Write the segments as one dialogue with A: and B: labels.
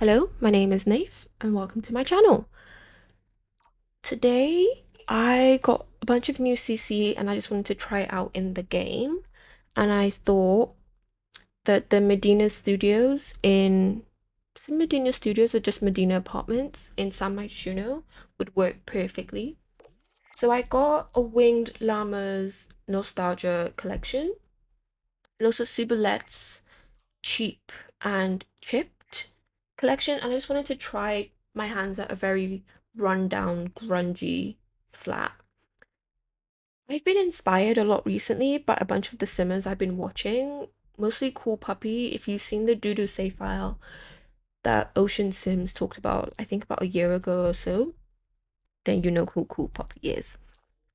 A: Hello, my name is Naif and welcome to my channel. Today I got a bunch of new CC and I just wanted to try it out in the game, and I thought that the Medina Studios in is it Medina Studios or just Medina Apartments in San Myshuno would work perfectly. So I got a Winged Llamas Nostalgia collection and also Subulet's cheap and chipped collection, and I just wanted to try my hands at a very rundown, grungy flat. I've been inspired a lot recently by a bunch of the simmers I've been watching, mostly Cool Puppy. If you've seen the Doodoo save file that Ocean Sims talked about, I think about a year ago or so, then you know who Cool Puppy is.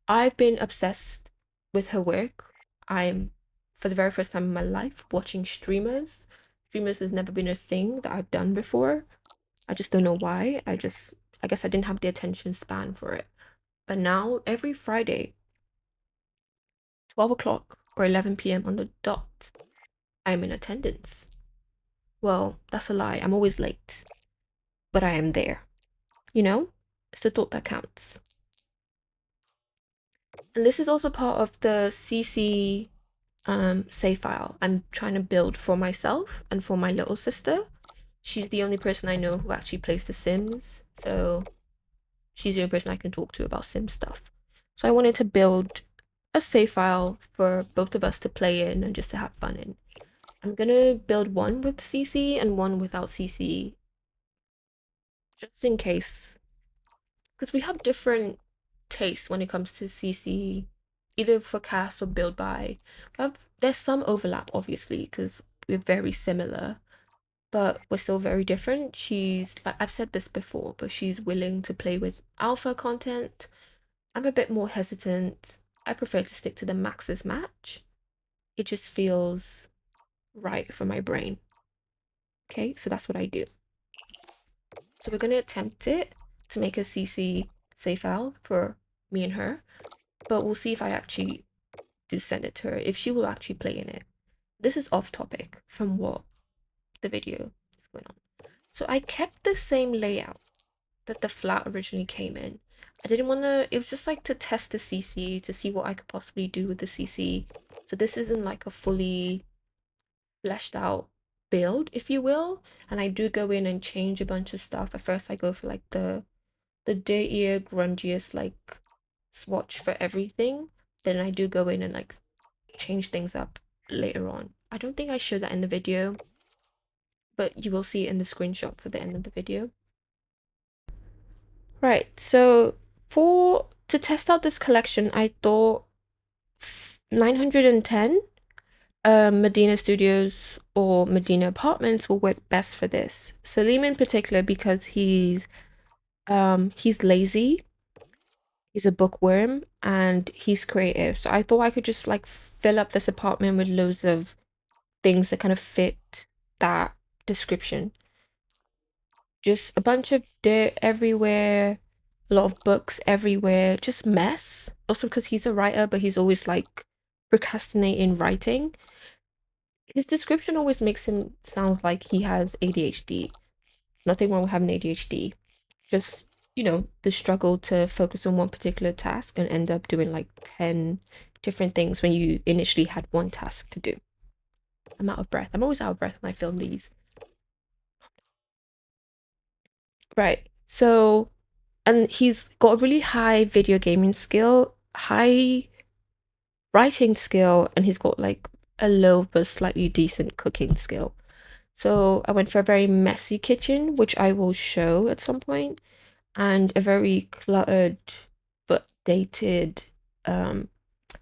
A: I've been obsessed with her work. I'm, for the very first time in my life, watching streamers. Streamers has never been a thing that I've done before. I just don't know why. I guess I didn't have the attention span for it. But now, every Friday, 12 o'clock or 11 p.m. on the dot, I'm in attendance. Well, that's a lie. I'm always late, but I am there. You know? It's the thought that counts. And this is also part of the CC save file I'm trying to build for myself and for my little sister. She's the only person I know who actually plays The Sims, so she's the only person I can talk to about Sim stuff. So I wanted to build a save file for both of us to play in and just to have fun in. I'm gonna build one with CC and one without CC, just in case, because we have different tastes when it comes to CC, either for cast or build by. There's some overlap, obviously, because we're very similar, but we're still very different. She's, like I've said this before, but she's willing to play with alpha content. I'm a bit more hesitant. I prefer to stick to the maxes match. It just feels right for my brain. Okay, so that's what I do. So we're gonna attempt it to make a CC save file for me and her, but we'll see if I actually do send it to her, if she will actually play in it. This is off topic from what the video is going on. So I kept the same layout that the flat originally came in. I didn't want to, it was just like to test the CC to see what I could possibly do with the CC. So this isn't like a fully fleshed out build, if you will. And I do go in and change a bunch of stuff. At first I go for like the dirtier, grungiest like swatch for everything. Then I do go in and like change things up later on. I don't think I showed that in the video, but you will see it in the screenshots at the end of the video. Right, so for to test out this collection, I thought 910 Medina Studios or Medina Apartments will work best for this. Salim in particular because he's lazy, he's a bookworm, and he's creative. So I thought I could just like fill up this apartment with loads of things that kind of fit that description. Just a bunch of dirt everywhere, a lot of books everywhere, just mess. Also because he's a writer, but he's always like procrastinating writing. His description always makes him sound like he has ADHD. Nothing wrong with having ADHD. Just, the struggle to focus on one particular task and end up doing like 10 different things when you initially had one task to do. I'm out of breath. I'm always out of breath when I film these. Right. So, and he's got a really high video gaming skill, high writing skill, and he's got like a low but slightly decent cooking skill. So I went for a very messy kitchen, which I will show at some point, and a very cluttered but dated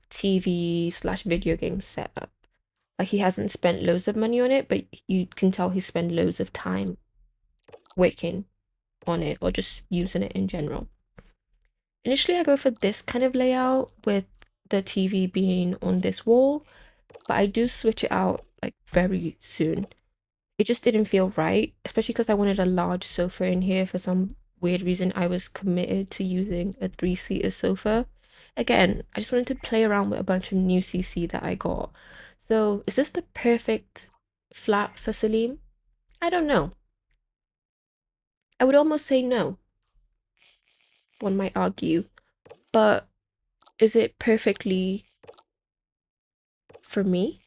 A: TV slash video game setup. Like he hasn't spent loads of money on it, but you can tell he spent loads of time working on it or just using it in general. Initially, I go for this kind of layout with the TV being on this wall, but I do switch it out like very soon. It just didn't feel right, especially because I wanted a large sofa in here. For some weird reason, I was committed to using a three-seater sofa. Again, I just wanted to play around with a bunch of new CC that I got. So, is this the perfect flat for Salim? I don't know. I would almost say no, one might argue. But is it perfectly for me?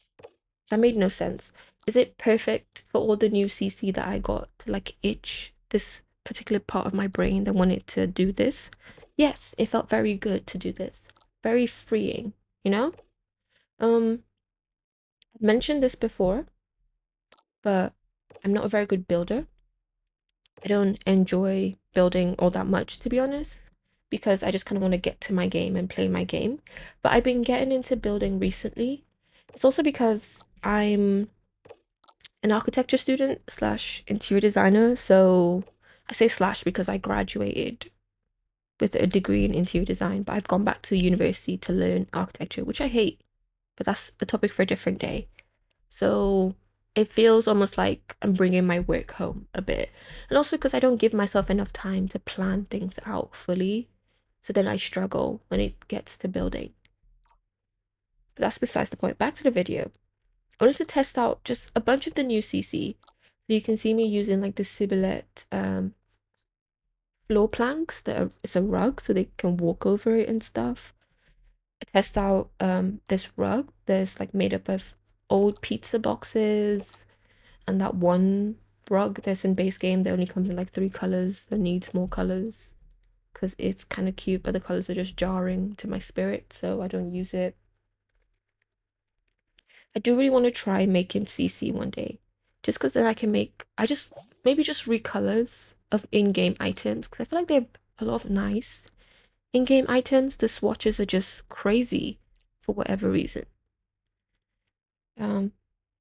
A: That made no sense. Is it perfect for all the new CC that I got to like itch this particular part of my brain that wanted to do this? Yes, it felt very good to do this. Very freeing, you know? I've mentioned this before, but I'm not a very good builder. I don't enjoy building all that much, to be honest, because I just kind of want to get to my game and play my game. But I've been getting into building recently. It's also because I'm an architecture student slash interior designer. So I say slash because I graduated with a degree in interior design, but I've gone back to university to learn architecture, which I hate, but that's the topic for a different day. So it feels almost like I'm bringing my work home a bit. And also because I don't give myself enough time to plan things out fully. So then I struggle when it gets to building. But that's besides the point. Back to the video. I wanted to test out just a bunch of the new CC. So you can see me using like the Sibilette floor planks that are, it's a rug so they can walk over it and stuff. I test out this rug that's like made up of old pizza boxes and that one rug that's in base game that only comes in like 3 colors that needs more colors because it's kind of cute but the colors are just jarring to my spirit, so I don't use it. I do really want to try making CC one day, just because then I can make, I just maybe just recolors of in-game items because I feel like they're a lot of nice in-game items. The swatches are just crazy for whatever reason. um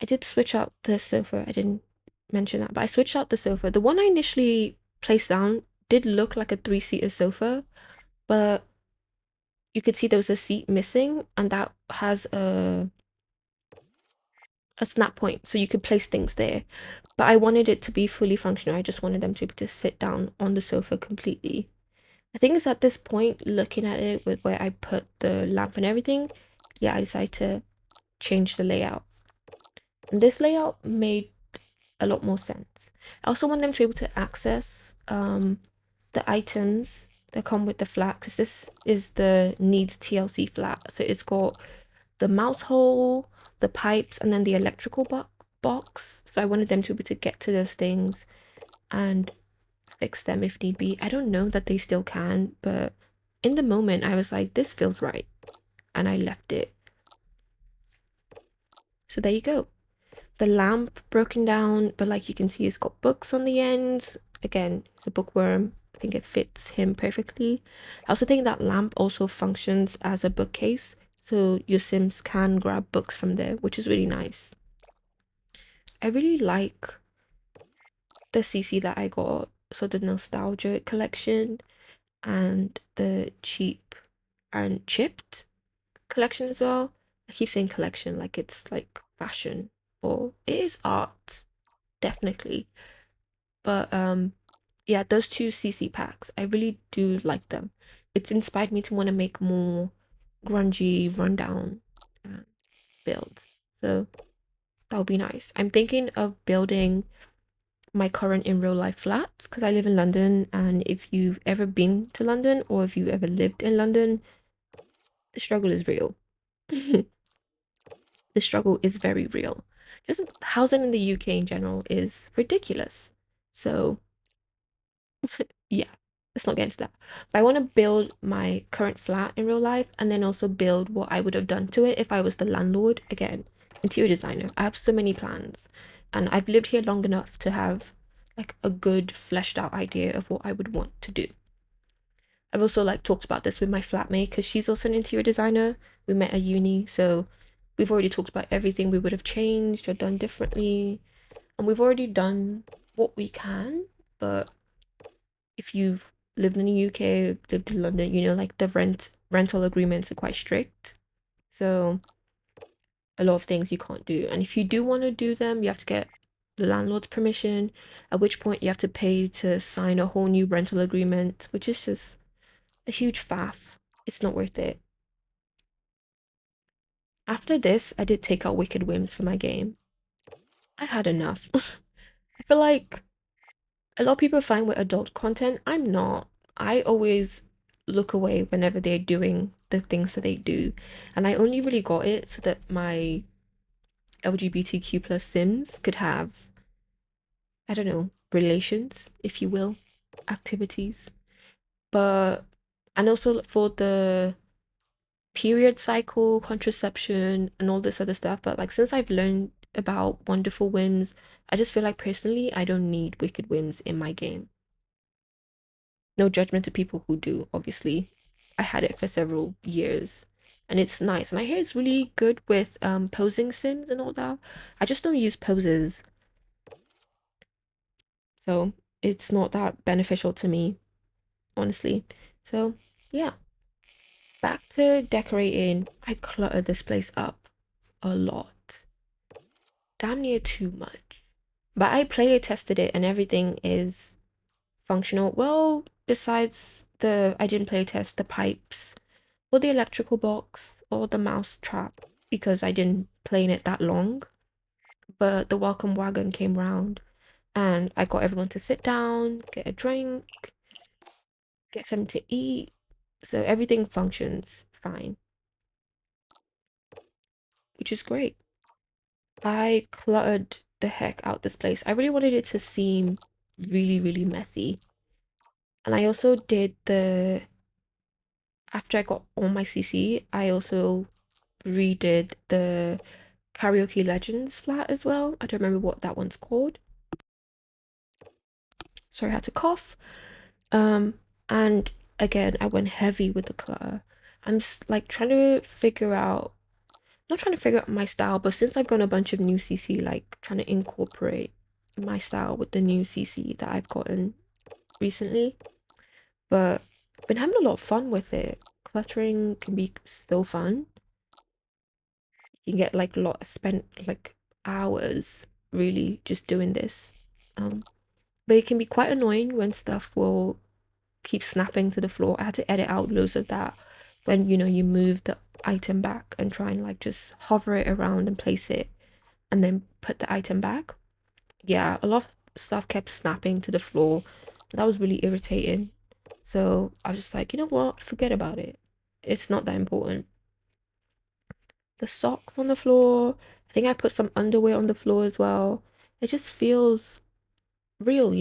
A: I did switch out the sofa. I didn't mention that, but I switched out the sofa. The one I initially placed down did look like a three-seater sofa, but you could see there was a seat missing, and that has a snap point, so you could place things there. But I wanted it to be fully functional. I just wanted them to be able to sit down on the sofa completely. I think it's at this point, looking at it with where I put the lamp and everything, yeah, I decided to change the layout. And this layout made a lot more sense. I also want them to be able to access the items that come with the flat, because this is the needs TLC flat. So it's got the mouse hole, the pipes, and then the electrical box. So I wanted them to be able to get to those things and fix them if need be. I don't know that they still can, but in the moment I was like, this feels right, and I left it. So there you go. The lamp broken down, but like you can see it's got books on the ends. Again, the bookworm, I think it fits him perfectly. I also think that lamp also functions as a bookcase, so your Sims can grab books from there, which is really nice. I really like the CC that I got, so the nostalgia collection and the cheap and chipped collection as well. I keep saying collection like it's like fashion, or it is art, definitely. But yeah, those two CC packs, I really do like them. It's inspired me to want to make more grungy rundown uh, build. So that would be nice. I'm thinking of building my current in real life flats because I live in London, and if you've ever been to London or if you ever lived in London, the struggle is real. The struggle is very real. Just housing in the UK in general is ridiculous. So yeah, let's not get into that. But I want to build my current flat in real life and then also build what I would have done to it if I was the landlord. Again, interior designer. I have so many plans, and I've lived here long enough to have like a good fleshed out idea of what I would want to do. I've also like talked about this with my flatmate because she's also an interior designer. We met at uni, so we've already talked about everything we would have changed or done differently, and we've already done what we can. But if you've lived in the UK, lived in London, you know, like the rental agreements are quite strict. So a lot of things you can't do. And if you do want to do them, you have to get the landlord's permission, at which point you have to pay to sign a whole new rental agreement, which is just a huge faff. It's not worth it. After this, I did take out Wicked Whims for my game. I had enough. I feel like A lot of people are fine with adult content. I'm not. I always look away whenever they're doing the things that they do. And I only really got it so that my LGBTQ plus Sims could have, I don't know, relations, if you will, activities. But, and also for the period cycle, contraception, and all this other stuff. But like, since I've learned about wonderful whims, I just feel like personally, I don't need wicked whims in my game. No judgment to people who do, obviously. I had it for several years and it's nice. And I hear it's really good with posing sims and all that. I just don't use poses. So it's not that beneficial to me, honestly. So yeah, back to decorating. I cluttered this place up a lot. Damn near too much. But I player tested it and everything is functional. Well, besides I didn't play test the pipes or the electrical box or the mouse trap because I didn't play in it that long. But the welcome wagon came round and I got everyone to sit down, get a drink, get something to eat. So everything functions fine, which is great. I cluttered the heck out this place. I really wanted it to seem really, really messy. And I also did after I got all my CC, I also redid the Karaoke Legends flat as well. I don't remember what that one's called. Sorry, I had to cough. Um, and again, I went heavy with the clutter. I'm just like trying to figure out, not trying to figure out my style, but since I've got a bunch of new CC, like trying to incorporate my style with the new CC that I've gotten recently. But I've been having a lot of fun with it. Cluttering can be so fun. You can get like a lot spent like hours really just doing this. Um, but it can be quite annoying when stuff will keep snapping to the floor. I had to edit out loads of that when you move the item back and try and like just hover it around and place it and then put the item back. Yeah, a lot of stuff kept snapping to the floor. That was really irritating. So I was just like, you know what? Forget about it. It's not that important. The socks on the floor. I think I put some underwear on the floor as well. It just feels real.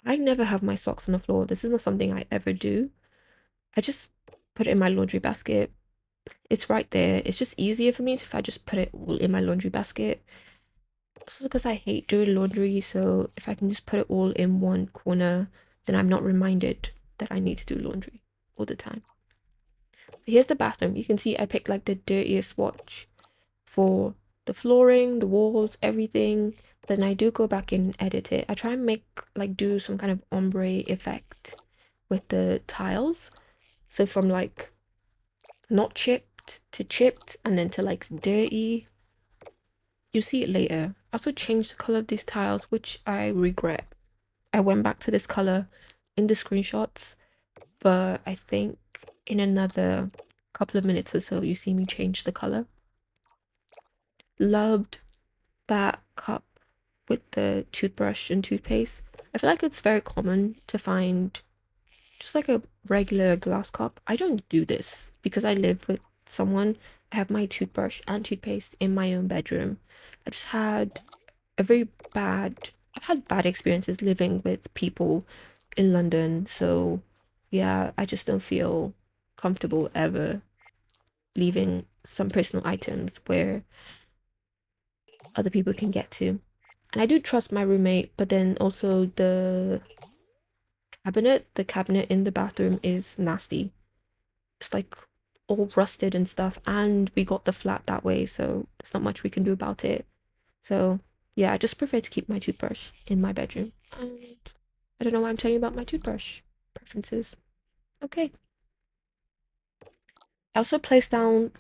A: I never have my socks on the floor. This is not something I ever do. I just put it in my laundry basket. It's right there. It's just easier for me if I just put it all in my laundry basket. Also because I hate doing laundry, so if I can just put it all in one corner, then I'm not reminded that I need to do laundry all the time. So here's the bathroom. You can see I picked like the dirtiest swatch for the flooring, the walls, everything. Then I do go back and edit it. I try and do some kind of ombre effect with the tiles. So from like not chipped to chipped and then to like dirty. You'll see it later. I also changed the color of these tiles, which I regret. I went back to this color in the screenshots, but I think in another couple of minutes or so, you see me change the color. Loved that cup with the toothbrush and toothpaste. I feel like it's very common to find just like a regular glass cup. I don't do this because I live with someone. I have my toothbrush and toothpaste in my own bedroom. I just had a very bad, I've had bad experiences living with people in London. So yeah, I just don't feel comfortable ever leaving some personal items where other people can get to. And I do trust my roommate, but then also the cabinet in the bathroom is nasty. It's like all rusted and stuff, and we got the flat that way, so there's not much we can do about it. So yeah, I just prefer to keep my toothbrush in my bedroom. And I don't know why I'm telling you about my toothbrush preferences. Okay. I also placed down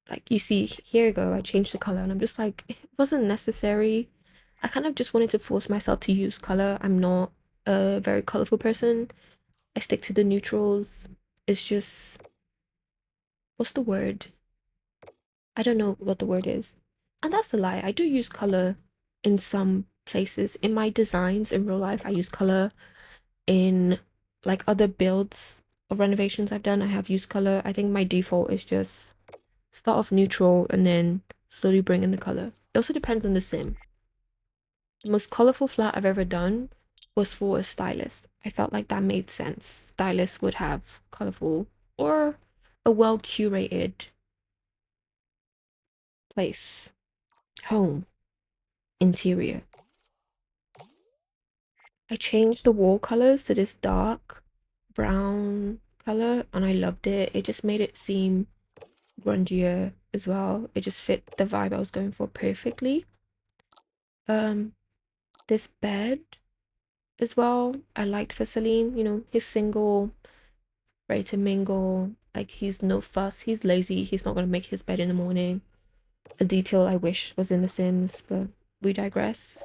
A: like you see, here you go, I changed the color and I'm just like, it wasn't necessary. I kind of just wanted to force myself to use color. I'm not a very colorful person. I stick to the neutrals. It's just, what's the word? I don't know what the word is. And that's a lie. I do use color in some places. In my designs in real life, I use color. In like other builds or renovations I've done, I have used color. I think my default is just start off neutral and then slowly bring in the color. It also depends on the sim. The most colorful flat I've ever done was for a stylist. I felt like that made sense. Stylists would have colorful or a well curated place, home, interior. I changed the wall colors to this dark brown color and I loved it. It just made it seem grungier as well. It just fit the vibe I was going for perfectly. Um, this bed as well, I liked for Salim. You know, he's single, ready to mingle. Like he's no fuss. He's lazy. He's not gonna make his bed in the morning. A detail I wish was in The Sims, but we digress.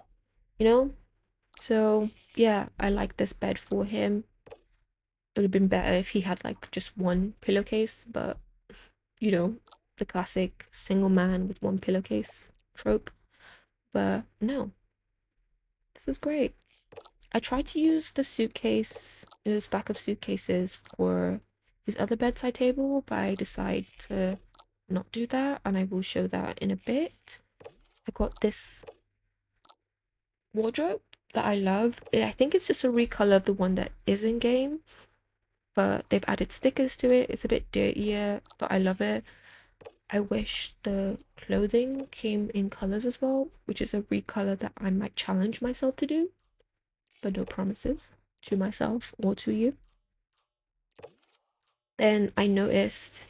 A: You know. So yeah, I like this bed for him. It would have been better if he had like just one pillowcase, but you know, the classic single man with one pillowcase trope. But no, this is great. I tried to use the suitcase, a stack of suitcases for his other bedside table, but I decided to not do that, and I will show that in a bit. I got this wardrobe that I love. I think it's just a recolor of the one that is in game, but they've added stickers to it. It's a bit dirtier, but I love it. I wish the clothing came in colors as well, which is a recolor that I might challenge myself to do, but no promises to myself or to you. Then I noticed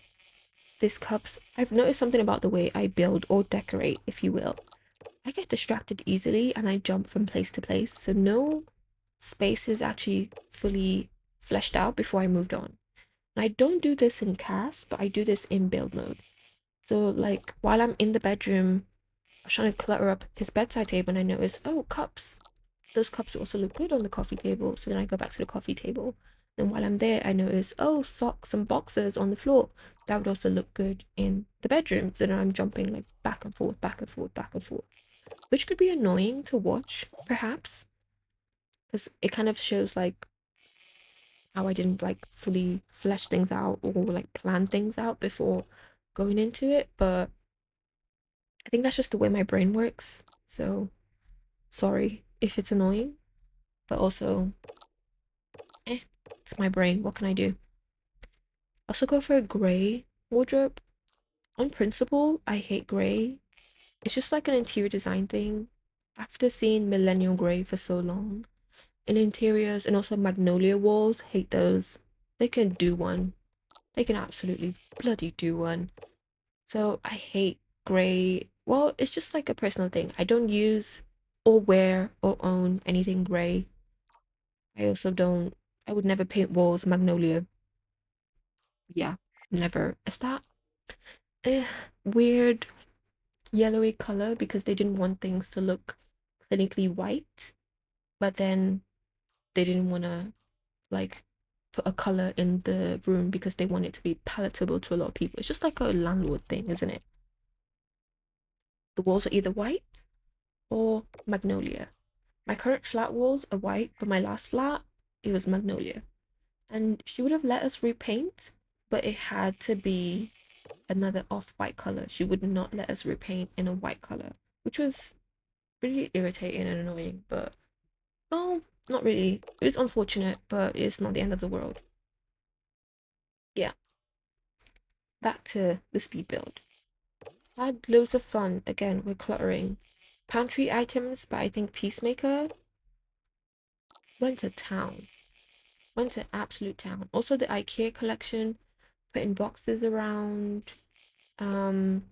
A: these cups. I've noticed something about the way I build or decorate, if you will. I get distracted easily and I jump from place to place, so no space is actually fully fleshed out before I moved on. And I don't do this in cast, but I do this in build mode. So like while I'm in the bedroom, I was trying to clutter up his bedside table and I noticed, oh, cups. Those cups also look good on the coffee table. So then I go back to the coffee table. Then while I'm there, I notice, oh, socks and boxes on the floor. That would also look good in the bedroom. So then I'm jumping like back and forth, back and forth, back and forth, which could be annoying to watch, perhaps, because it kind of shows like how I didn't like fully flesh things out or like plan things out before going into it. But I think that's just the way my brain works. So sorry if it's annoying, but also, it's my brain. What can I do? I also go for a grey wardrobe. On principle, I hate grey. It's just like an interior design thing. After seeing millennial grey for so long, in interiors and also magnolia walls, hate those. They can do one. They can absolutely bloody do one. So I hate grey. Well, it's just like a personal thing. I don't use or wear or own anything grey. I also don't, I would never paint walls magnolia. Yeah, never. Is that eh, weird yellowy color because they didn't want things to look clinically white, but then they didn't want to like put a color in the room because they want it to be palatable to a lot of people. It's just like a landlord thing, isn't it? The walls are either white or magnolia. My current flat walls are white, but my last flat, it was magnolia. And she would have let us repaint, but it had to be another off-white color. She would not let us repaint in a white color, which was really irritating and annoying, but well, not really. It's unfortunate, but it's not the end of the world. Yeah, back to the speed build. Had loads of fun again with cluttering. Pantry items, but I think Peacemaker went to town. Went to absolute town. Also the IKEA collection, putting boxes around, um,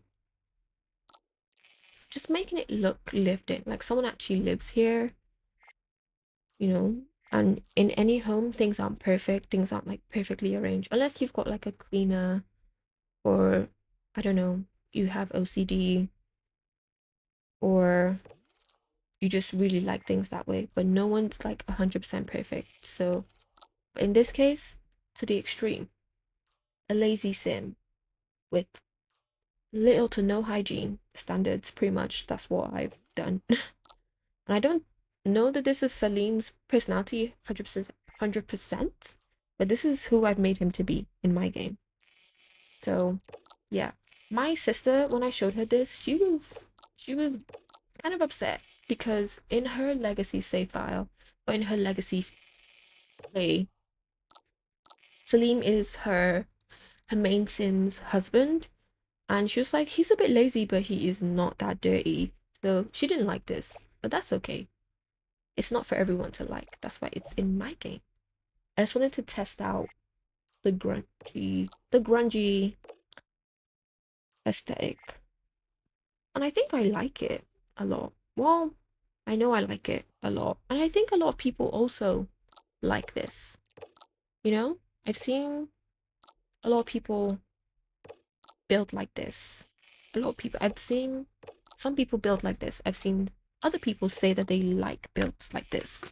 A: just making it look lived in, like someone actually lives here, you know. And in any home, things aren't perfect, things aren't like perfectly arranged, unless you've got like a cleaner or I don't know, you have OCD or you just really like things that way, but no one's like 100% perfect. So in this case, to the extreme, a lazy sim with little to no hygiene standards, pretty much that's what I've done. And I don't know that this is Salim's personality 100%, but this is who I've made him to be in my game. So, yeah. My sister, when I showed her this, she was kind of upset because in her legacy save file, or in her legacy play, Salim is her main Sim's husband, and she was like, he's a bit lazy, but he is not that dirty. So she didn't like this, but that's okay. It's not for everyone to like. That's why it's in my game. I just wanted to test out the grungy aesthetic. And I think I like it a lot. Well, I know I like it a lot. And I think a lot of people also like this. You know? I've seen a lot of people build like this. I've seen some people build like this. I've seen other people say that they like builds like this.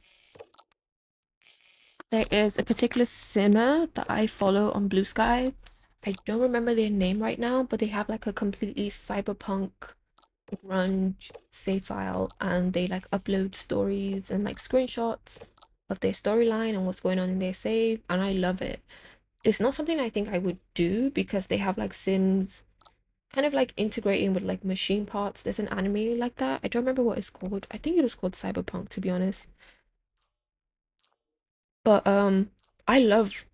A: There is a particular simmer that I follow on Blue Sky. I don't remember their name right now, but they have like a completely cyberpunk grunge save file, and they like upload stories and like screenshots of their storyline and what's going on in their save, and I love it. It's not something I think I would do because they have like Sims kind of like integrating with like machine parts. There's an anime like that. I don't remember what it's called. I think it was called Cyberpunk, to be honest. But I love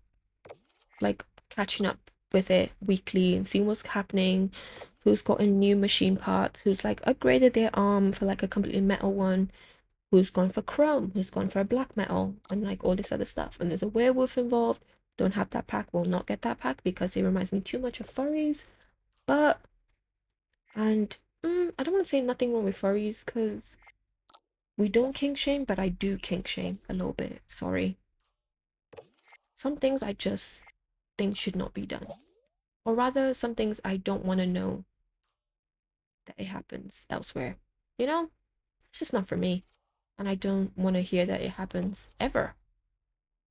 A: like catching up with it weekly and seeing what's happening, who's got a new machine part, who's like upgraded their arm for like a completely metal one, who's gone for chrome, who's gone for a black metal, and like all this other stuff. And there's a werewolf involved. Don't have that pack, will not get that pack because it reminds me too much of furries. But and I don't want to say nothing wrong with furries because we don't kink shame, but I do kink shame a little bit. Sorry. Some things I just think should not be done. Or rather, some things I don't want to know that it happens elsewhere. You know? It's just not for me. And I don't want to hear that it happens ever.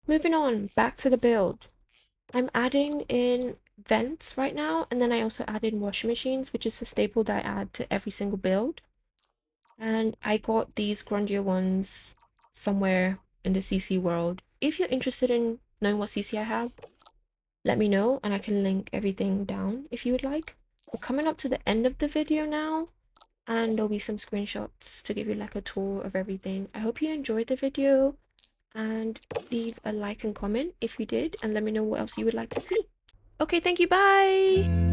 A: Moving on, back to the build. I'm adding in vents right now, and then I also add in washing machines, which is a staple that I add to every single build. And I got these grungier ones somewhere in the CC world. If you're interested in knowing what CC I have, let me know and I can link everything down if you would like. We're coming up to the end of the video now, and there'll be some screenshots to give you like a tour of everything. I hope you enjoyed the video, and leave a like and comment if you did, and let me know what else you would like to see. Okay, thank you, bye!